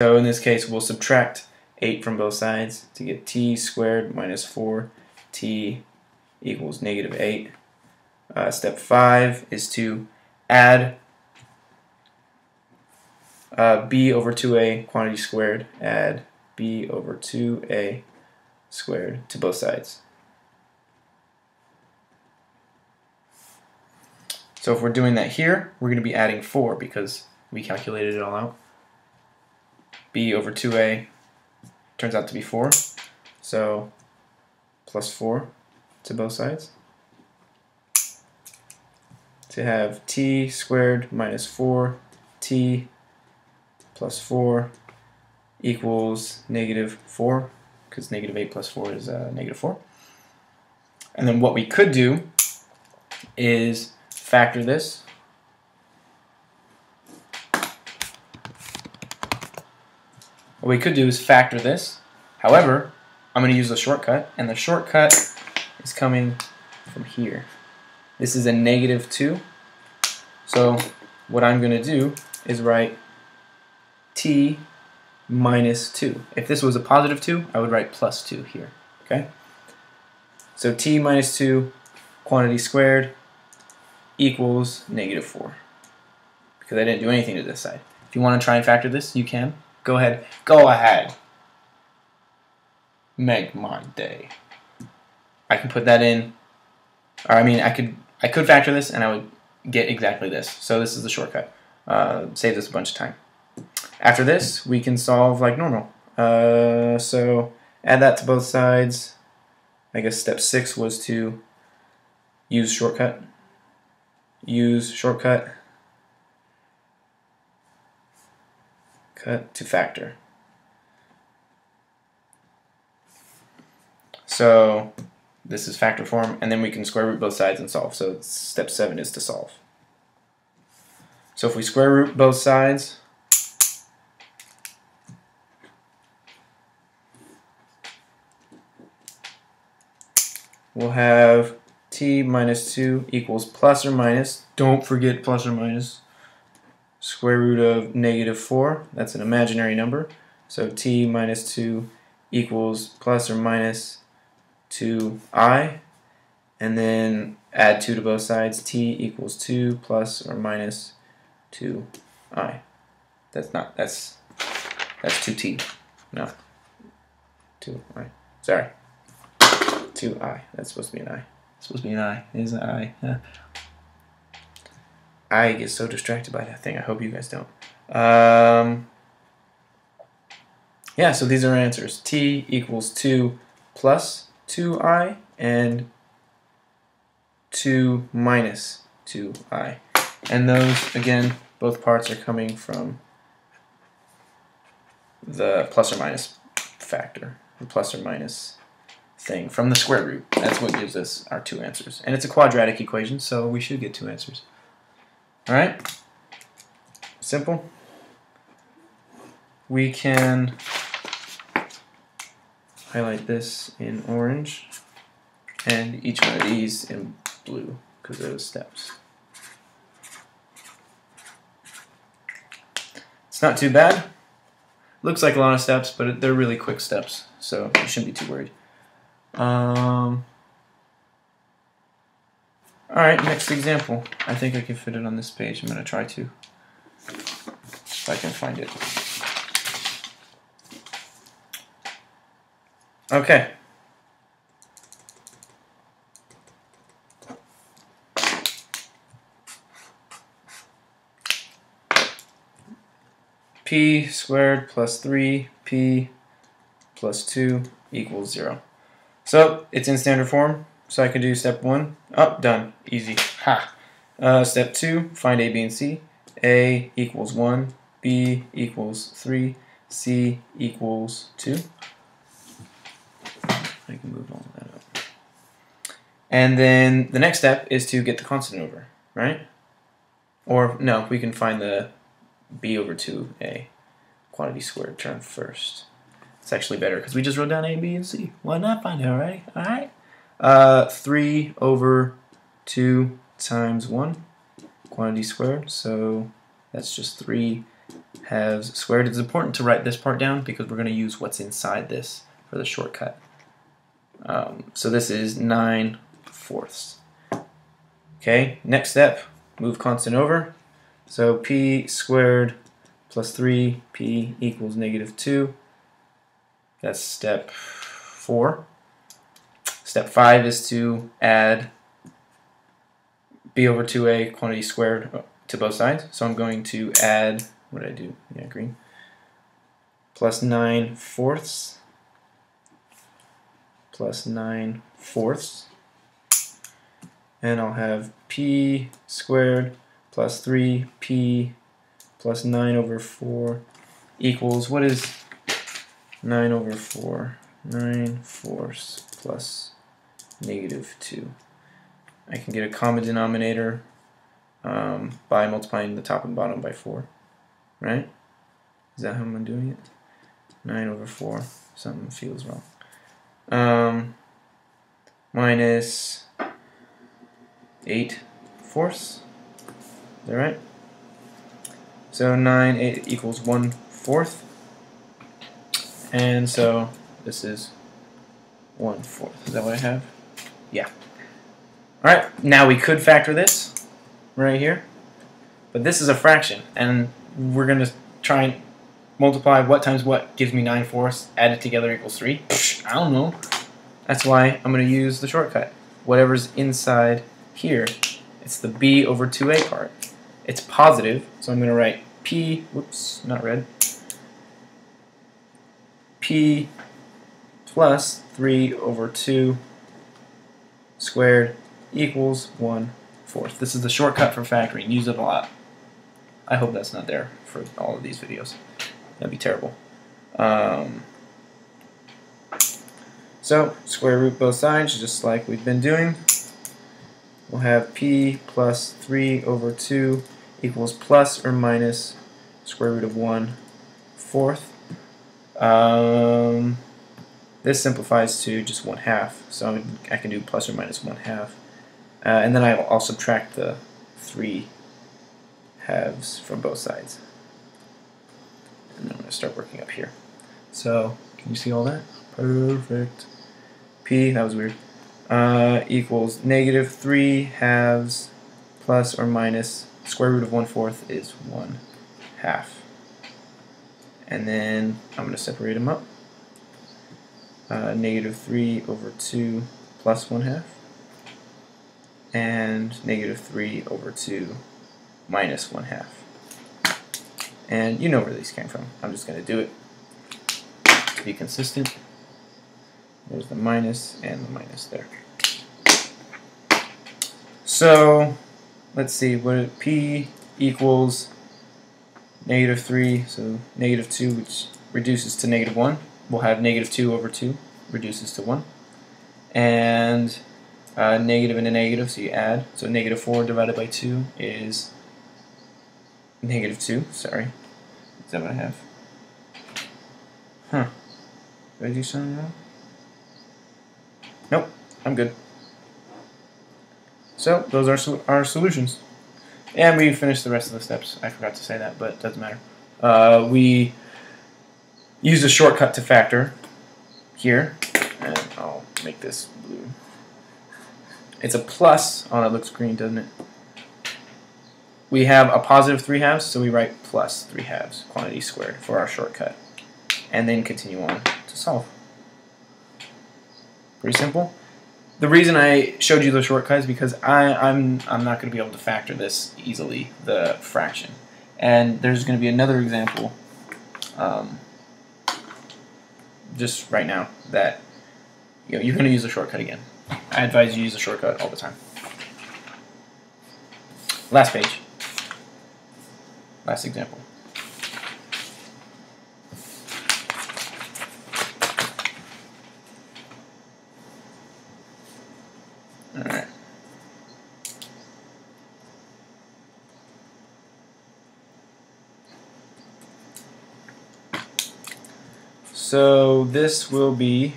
So in this case, we'll subtract 8 from both sides to get t squared minus 4t equals negative 8. Step 5 is to add b over 2a quantity squared, add b over 2a squared to both sides. So if we're doing that here, we're going to be adding 4 because we calculated it all out. B over 2a turns out to be 4, so plus 4 to both sides. To have t squared minus 4t plus 4 equals negative 4, because negative 8 plus 4 is negative 4. And then what we could do is factor this. What we could do is factor this. However, I'm going to use the shortcut, and the shortcut is coming from here. This is a negative 2. So what I'm going to do is write t minus 2. If this was a positive 2, I would write plus 2 here. Okay? So t minus 2 quantity squared equals negative 4. Because I didn't do anything to this side. If you want to try and factor this, you can. Go ahead. Go ahead. Make my day. I can put that in. Or I mean, I could factor this and I would get exactly this. So this is the shortcut. Saves us a bunch of time. After this, we can solve like normal. So add that to both sides. I guess step 6 was to use shortcut. Use shortcut. Cut to factor. So this is factor form, and then we can square root both sides and solve. So step 7 is to solve. So if we square root both sides, we'll have t minus 2 equals plus or minus, don't forget plus or minus, square root of negative 4, that's an imaginary number, so t minus 2 equals plus or minus 2i, and then add 2 to both sides, t equals 2 plus or minus 2i. That's 2t, no, 2i, sorry, 2i, that's supposed to be an I. It's supposed to be an I. It is an I. Yeah. I get so distracted by that thing. I hope you guys don't. Yeah, so these are our answers. T equals 2 plus 2i and 2 minus 2i. And those, again, both parts are coming from the plus or minus factor, the plus or minus thing from the square root. That's what gives us our 2 answers. And it's a quadratic equation, so we should get 2 answers. Alright? Simple. We can highlight this in orange and each one of these in blue because they're the steps. It's not too bad. Looks like a lot of steps, but they're really quick steps, so you shouldn't be too worried. Alright, next example. I think I can fit it on this page. I'm going to try to, if I can find it. Okay. P squared plus 3p plus 2 equals 0. So it's in standard form, so I can do step 1. Oh, done. Easy. Ha! Step 2, find A, B, and C. A equals 1, B equals 3, C equals 2. I can move all of that up. And then the next step is to get the constant over, right? Or, no, we can find the B over 2A quantity squared term first. It's actually better because we just wrote down A, B, and C. Why not find it already? Alright. 3 over 2 times 1 quantity squared. So that's just 3 halves squared. It's important to write this part down because we're going to use what's inside this for the shortcut. So this is 9/4. Okay, next step, move constant over. So p squared plus 3p equals -2. That's step 4. Step 5 is to add b over 2a quantity squared to both sides. So I'm going to add, what did I do? Yeah, green. Plus 9/4 plus 9/4. And I'll have p squared plus 3p plus 9/4 equals, what is 9/4? 9/4 plus -2. I can get a common denominator by multiplying the top and bottom by 4, right? Is that how I'm doing it? 9/4. Something feels wrong. Minus 8/4. Is that right? So 9/8 equals 1/4. And so this is 1/4. Is that what I have? Yeah. Alright, now we could factor this right here. But this is a fraction, and we're going to try and multiply what times what gives me 9/4, add it together equals 3. I don't know. That's why I'm going to use the shortcut. Whatever's inside here, it's the b over 2a part. It's positive, so I'm going to write p, whoops, not red, p plus 3/2 squared equals 1/4. This is the shortcut for factoring. Use it a lot. I hope that's not there for all of these videos. That'd be terrible. So square root both sides, just like we've been doing. We'll have p plus 3/2 equals plus or minus square root of 1/4. This simplifies to just 1/2, so I can do plus or minus 1/2. And then I'll subtract the 3 halves from both sides. And then I'm going to start working up here. So, can you see all that? Perfect. P, that was weird, equals -3 halves plus or minus square root of 1/4 is 1/2. And then I'm going to separate them up. -3/2 plus 1/2. And -3/2 minus 1/2. And you know where these came from. I'm just going to do it to be consistent. There's the minus and the minus there. So let's see, what p equals -3, so -2, which reduces to -1. We'll have -2/2 reduces to 1. And negative and a negative, so you add. So -4 divided by 2 is -2, sorry. Is that what I have? Huh. Did I do something wrong? Nope, I'm good. So, those are our solutions. And we finished the rest of the steps. I forgot to say that, but it doesn't matter. We use a shortcut to factor here. And I'll make this blue. It's a plus. Oh, that looks green, doesn't it? We have a positive 3 halves, so we write plus 3 halves, quantity squared, for our shortcut. And then continue on to solve. Pretty simple. The reason I showed you the shortcut is because I'm not going to be able to factor this easily, the fraction. And there's going to be another example just right now that you're going to use a shortcut again. I advise you use a shortcut all the time. Last page. Last example. Alright. So this will be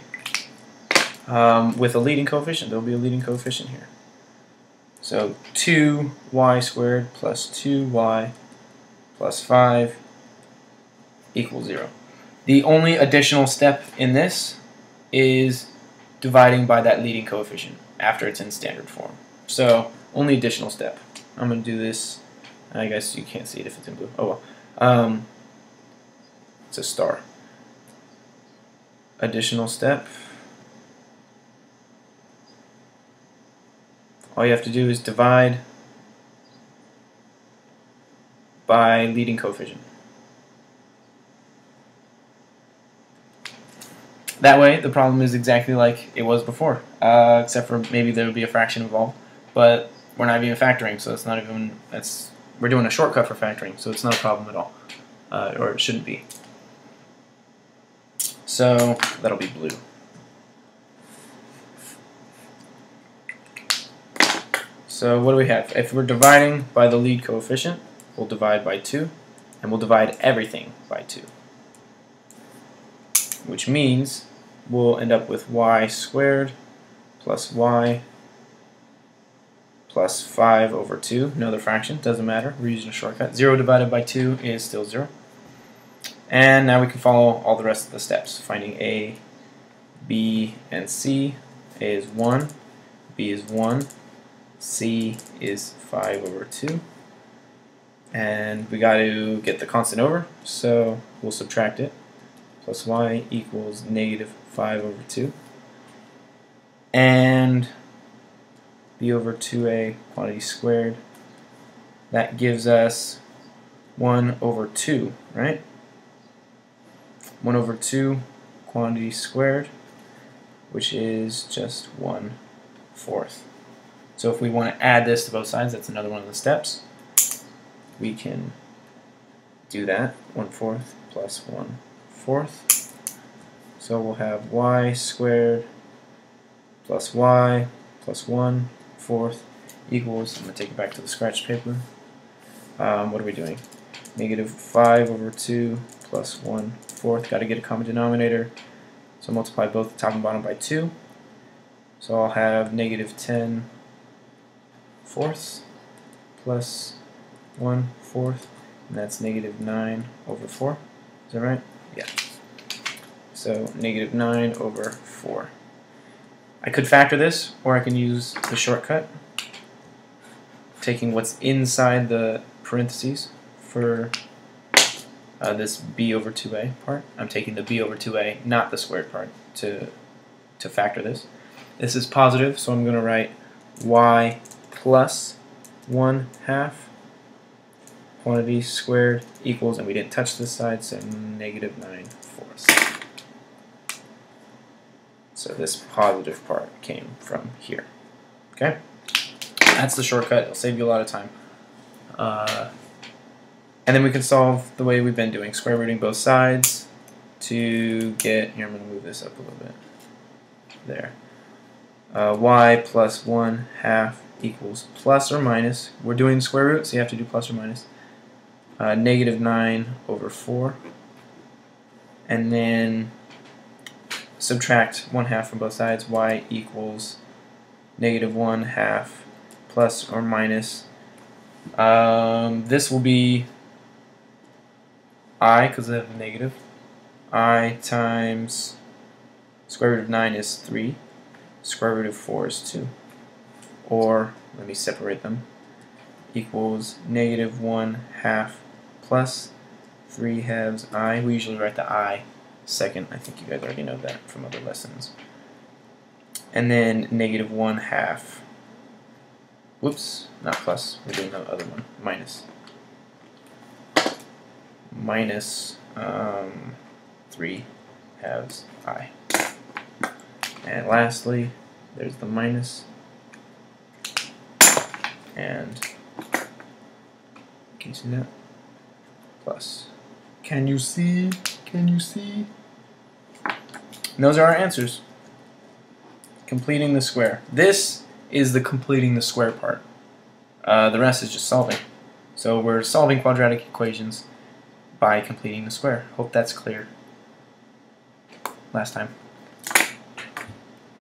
with a leading coefficient. There will be a leading coefficient here. So 2y squared plus 2y plus 5 equals 0. The only additional step in this is dividing by that leading coefficient after it's in standard form. So, only additional step. I'm going to do this. I guess you can't see it if it's in blue. Oh well. It's a star. Additional step. All you have to do is divide by leading coefficient. That way, the problem is exactly like it was before, except for maybe there would be a fraction involved. But we're not even factoring, so it's not even. We're doing a shortcut for factoring, so it's not a problem at all, or it shouldn't be. So that'll be blue. So what do we have? If we're dividing by the lead coefficient, we'll divide by 2, and we'll divide everything by 2. Which means we'll end up with y squared plus y plus 5 over 2. Another fraction, doesn't matter, we're using a shortcut. 0 divided by 2 is still 0. And now we can follow all the rest of the steps, finding a, b, and c. A is 1, b is 1, c is 5 over 2. And we got to get the constant over, so we'll subtract it. Plus y equals negative 5 over 2. And b over 2a quantity squared. That gives us 1 over 2, right? 1 over 2 quantity squared, which is just 1/4. So if we want to add this to both sides, that's another one of the steps. We can do that. 1/4 plus 1/4. So we'll have y squared plus y plus 1/4 equals, I'm going to take it back to the scratch paper. What are we doing? Negative 5 over 2 plus 1/4. Got to get a common denominator. So multiply both the top and bottom by 2. So I'll have negative 10/4 plus 1/4, and that's negative 9 over 4. Is that right? Yeah. So negative 9 over 4. I could factor this, or I can use the shortcut, taking what's inside the parentheses for this b over 2a part. I'm taking the b over 2a, not the squared part, to factor this. This is positive, so I'm going to write y plus 1/2 quantity squared equals, and we didn't touch this side, so negative 9/4. So this positive part came from here. Okay? That's the shortcut. It'll save you a lot of time. And then we can solve the way we've been doing, square rooting both sides to get, here I'm going to move this up a little bit, there. Y plus 1/2 equals plus or minus, we're doing square root, so you have to do plus or minus, negative 9 over 4, and then subtract 1/2 from both sides. Y equals negative 1/2 plus or minus, this will be I, because I have a negative. I times square root of 9 is 3. Square root of 4 is 2. Or, let me separate them, equals negative 1/2 plus 3/2 I. We usually write the I second. I think you guys already know that from other lessons. And then negative 1/2. Whoops, not plus. We're doing the other one. Minus. Minus 3/2 I. And lastly, there's the minus. And can you see that? Plus. Can you see? Can you see? And those are our answers. Completing the square. This is the completing the square part. The rest is just solving. So we're solving quadratic equations by completing the square. Hope that's clear. Last time.